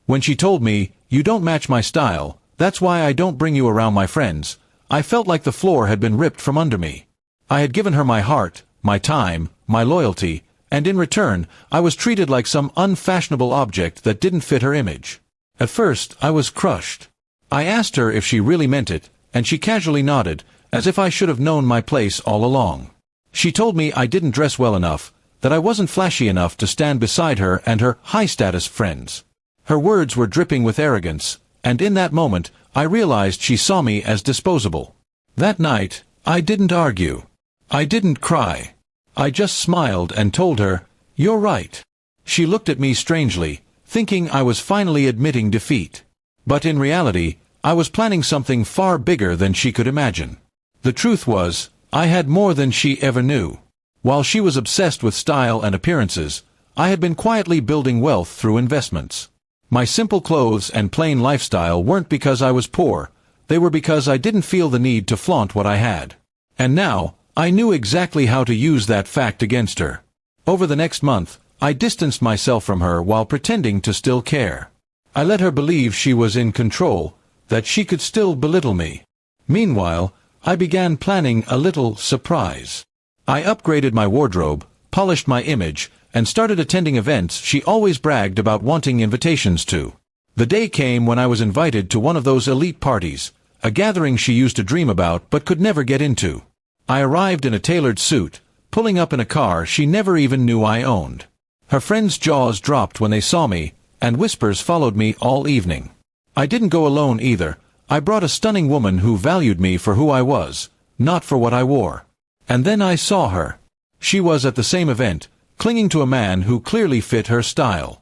When she told me, "You don't match my style, that's why I don't bring you around my friends," I felt like the floor had been ripped from under me. I had given her my heart, my time, my loyalty, and in return, I was treated like some unfashionable object that didn't fit her image. At first, I was crushed. I asked her if she really meant it, and she casually nodded, as if I should have known my place all along. She told me I didn't dress well enough, that I wasn't flashy enough to stand beside her and her high-status friends. Her words were dripping with arrogance, and in that moment, I realized she saw me as disposable. That night, I didn't argue. I didn't cry. I just smiled and told her, "You're right." She looked at me strangely, thinking I was finally admitting defeat. But in reality, I was planning something far bigger than she could imagine. The truth was, I had more than she ever knew. While she was obsessed with style and appearances, I had been quietly building wealth through investments. My simple clothes and plain lifestyle weren't because I was poor, they were because I didn't feel the need to flaunt what I had. And now, I knew exactly how to use that fact against her. Over the next month, I distanced myself from her while pretending to still care. I let her believe she was in control, that she could still belittle me. Meanwhile, I began planning a little surprise. I upgraded my wardrobe, polished my image, and started attending events she always bragged about wanting invitations to. The day came when I was invited to one of those elite parties, a gathering she used to dream about but could never get into. I arrived in a tailored suit, pulling up in a car she never even knew I owned. Her friends' jaws dropped when they saw me, and whispers followed me all evening. I didn't go alone either. I brought a stunning woman who valued me for who I was, not for what I wore. And then I saw her. She was at the same event, clinging to a man who clearly fit her style.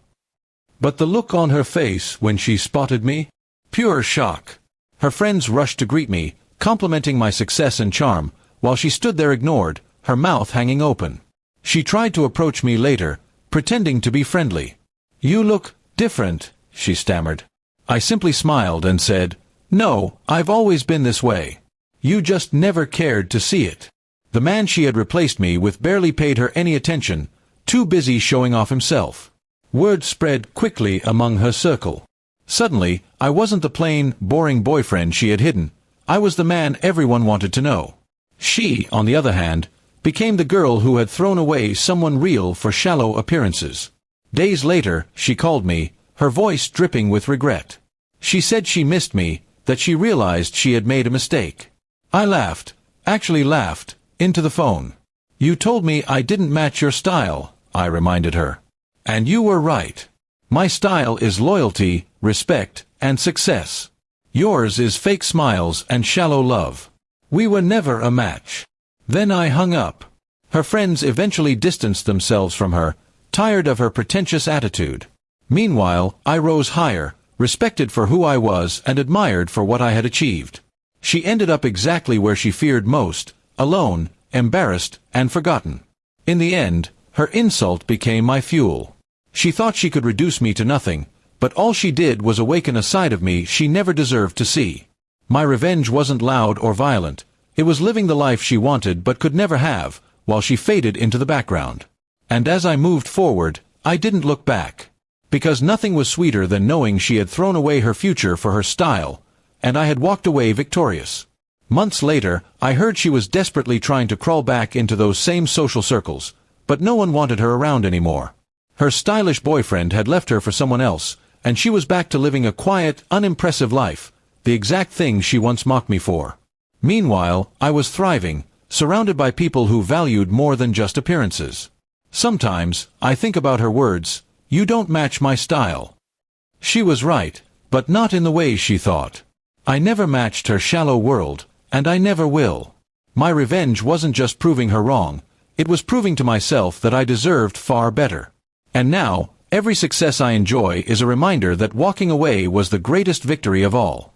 But the look on her face when she spotted me? Pure shock. Her friends rushed to greet me, complimenting my success and charm, while she stood there ignored, her mouth hanging open. She tried to approach me later, pretending to be friendly. "You look different," she stammered. I simply smiled and said, "No, I've always been this way. You just never cared to see it." The man she had replaced me with barely paid her any attention, too busy showing off himself. Word spread quickly among her circle. Suddenly, I wasn't the plain, boring boyfriend she had hidden. I was the man everyone wanted to know. She, on the other hand, became the girl who had thrown away someone real for shallow appearances. Days later, she called me, her voice dripping with regret. She said she missed me, that she realized she had made a mistake. I laughed, actually laughed, into the phone. "You told me I didn't match your style," I reminded her. "And you were right. My style is loyalty, respect, and success. Yours is fake smiles and shallow love. We were never a match." Then I hung up. Her friends eventually distanced themselves from her, tired of her pretentious attitude. Meanwhile, I rose higher, respected for who I was and admired for what I had achieved. She ended up exactly where she feared most, alone, embarrassed, and forgotten. In the end, her insult became my fuel. She thought she could reduce me to nothing, but all she did was awaken a side of me she never deserved to see. My revenge wasn't loud or violent. It was living the life she wanted but could never have, while she faded into the background. And as I moved forward, I didn't look back. Because nothing was sweeter than knowing she had thrown away her future for her style, and I had walked away victorious. Months later, I heard she was desperately trying to crawl back into those same social circles, but no one wanted her around anymore. Her stylish boyfriend had left her for someone else, and she was back to living a quiet, unimpressive life, the exact thing she once mocked me for. Meanwhile, I was thriving, surrounded by people who valued more than just appearances. Sometimes, I think about her words, "You don't match my style." She was right, but not in the way she thought. I never matched her shallow world, and I never will. My revenge wasn't just proving her wrong, it was proving to myself that I deserved far better. And now, every success I enjoy is a reminder that walking away was the greatest victory of all.